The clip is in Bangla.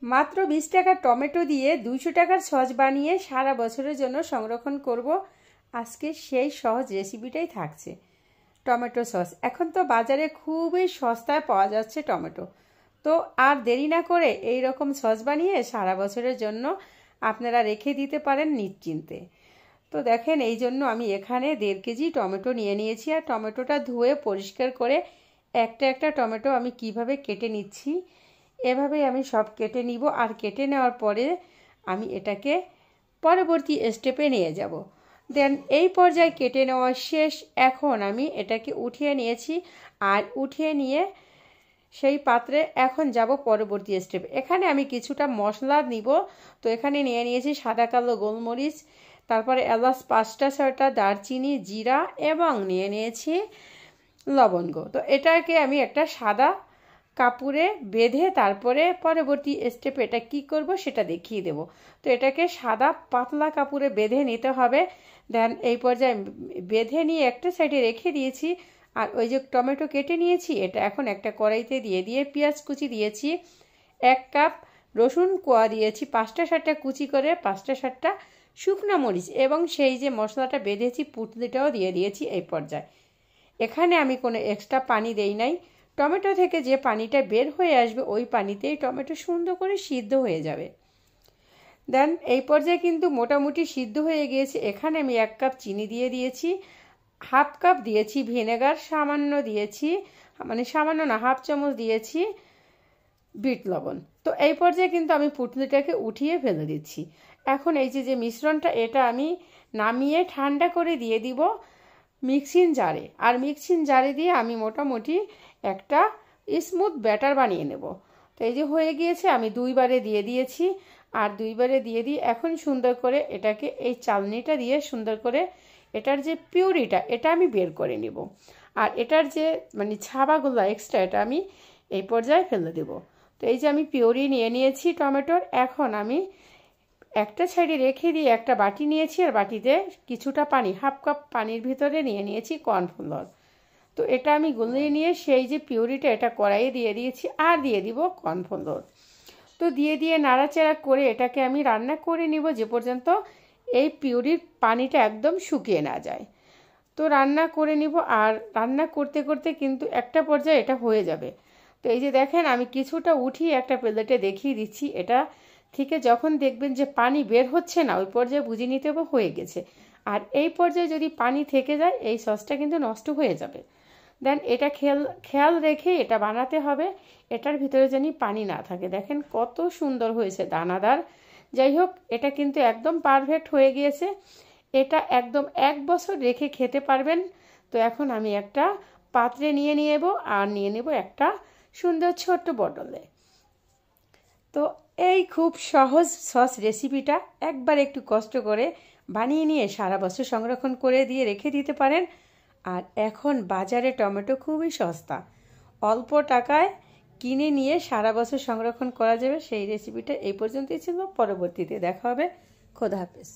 মাত্র 20 টাকার টমেটো দিয়ে 200 টাকার সস বানিয়ে সারা বছরের জন্য সংরক্ষণ করব। আজকে সেই সহজ রেসিপিটাই থাকছে টমেটো সস। এখন তো বাজারে খুবই সস্তায় পাওয়া যাচ্ছে টমেটো। তো আর দেরি না করে এই রকম সস বানিয়ে সারা বছরের জন্য আপনারা রেখে দিতে পারেন নিশ্চিন্তে। তো দেখেন, এই জন্য আমি এখানে 1.5 কেজি টমেটো নিয়ে নিয়েছি। আর টমেটোটা ধুয়ে পরিষ্কার করে একটা একটা টমেটো আমি কিভাবে কেটে নিচ্ছি, এভাবেই আমি সব কেটে নিব। আর কেটে নেওয়ার পরে আমি এটাকে পরবর্তী স্টেপে নিয়ে যাব। দেন এই পর্যায়ে কেটে নেওয়া শেষ। এখন আমি এটাকে উঠিয়ে নিয়েছি। আর উঠিয়ে নিয়ে সেই পাত্রে এখন যাব পরবর্তী স্টেপ। এখানে আমি কিছুটা মশলা নিব। তো এখানে নিয়ে নিয়েছি সাদা কালো গোলমরিচ, তারপরে এলাচ 5টা 6টা, দারচিনি, জিরা এবং নিয়ে নিয়েছি লবঙ্গ। তো এটাকে আমি একটা সাদা কাপড়ে বেঁধে তারপরে পরবর্তী স্টেপে এটা কী করব সেটা দেখিয়ে দেব। তো এটাকে সাদা পাতলা কাপড়ে বেঁধে নিতে হবে। দেন এই পর্যায়ে বেঁধে নিয়ে একটা সাইডে রেখে দিয়েছি। আর ওই যে টমেটো কেটে নিয়েছি এটা এখন একটা কড়াইতে দিয়ে পেঁয়াজ কুচি দিয়েছি, 1 কাপ রসুন কোয়া দিয়েছি, 5টা 6টা কুচি করে, 5টা 6টা শুকনো মরিচ এবং সেই যে মশলাটা বেঁধেছি পুঁটলিটাও দিয়ে দিয়েছি এই পর্যায়ে। এখানে আমি কোনো এক্সট্রা পানি দেই নাই। টমেটো থেকে যে পানিটা বের হয়ে আসবে ওই পানিতেই টমেটো সুন্দর করে সিদ্ধ হয়ে যাবে। দেন এই পর্যায়ে কিন্তু মোটামুটি সিদ্ধ হয়ে গিয়েছে। এখানে আমি 1 কাপ চিনি দিয়ে দিয়েছি, 1/2 কাপ দিয়েছি ভিনেগার, সামান্য দিয়েছি, মানে সামান্য না 1/2 চামচ দিয়েছি বিট লবণ। তো এই পর্যায়ে কিন্তু আমি পুঁটলিটাকে উঠিয়ে ফেলে দিচ্ছি। এখন এই যে মিশ্রণটা এটা আমি নামিয়ে ঠান্ডা করে দিয়ে দিব মিক্সিং জারে। আর মিক্সিং জারে দিয়ে আমি মোটামুটি একটা স্মুথ ব্যাটার বানিয়ে নেব। তো এই যে হয়ে গিয়েছে, আমি 2 বারে দিয়ে দিয়েছি। আর 2 বারে দিয়ে এখন সুন্দর করে এটাকে এই চালনিটা দিয়ে সুন্দর করে এটার যে পিউরিটা এটা আমি বের করে নেব। আর এটার যে মানে ছাবাগুলো এক্সট্রা এটা আমি এই পর্যায়ে ফেলে দেব। তো এই যে আমি পিউরি নিয়ে নিয়েছি টমেটোর। এখন আমি একটা সাইডে রেখে দিয়ে একটা বাটি নিয়েছি। আর বাটিতে কিছুটা পানি, 1/2 কাপ পানির ভিতরে নিয়ে নিয়েছি কর্নফ্লাওয়ার। তো এটা আমি গুলিয়ে নিয়ে সেই যে পিউরিটা এটা কড়াইয়ে দিয়ে দিয়েছি। আর দিয়ে দিব কর্নফ্লাওয়ার। তো দিয়ে নাড়াচাড়া করে এটাকে আমি রান্না করে নিব যে পর্যন্ত এই পিউরির পানিটা একদম শুকিয়ে না যায়। তো রান্না করে নিব। আর রান্না করতে করতে কিন্তু একটা পর্যায়ে এটা হয়ে যাবে। তো এই যে দেখেন, আমি কিছুটা উঠিয়ে একটা প্লেটে দেখিয়ে দিচ্ছি। এটা থেকে যখন দেখবেন যে পানি বের হচ্ছে না ওই পর্যায়ে বুঝে নিতে হবে হয়ে গেছে। আর এই পর্যায়ে যদি পানি থেকে যায় এই সসটা কিন্তু নষ্ট হয়ে যাবে। দেন এটা খেয়াল রেখে এটা বানাতে হবে। এটার ভিতরে যেন পানি না থাকে। দেখেন কত সুন্দর হয়েছে, দানাদার। যাই হোক, এটা কিন্তু একদম পারফেক্ট হয়ে গিয়েছে। এটা একদম 1 বছর রেখে খেতে পারবেন। তো এখন আমি একটা পাত্রে নিয়ে নেব আর নিয়ে নেব একটা সুন্দর ছোট্ট বটলে। তো এই খুব সহজ সস রেসিপিটা একবার একটু কষ্ট করে বানিয়ে নিয়ে সারা বছর সংরক্ষণ করে দিয়ে রেখে দিতে পারেন। আর এখন বাজারে টমেটো খুবই সস্তা, অল্প টাকায় কিনে নিয়ে সারা বছর সংরক্ষণ করা যাবে। সেই রেসিপিটা এই পর্যন্তই ছিল। পরবর্তীতে দেখা হবে। খোদা হাফেজ।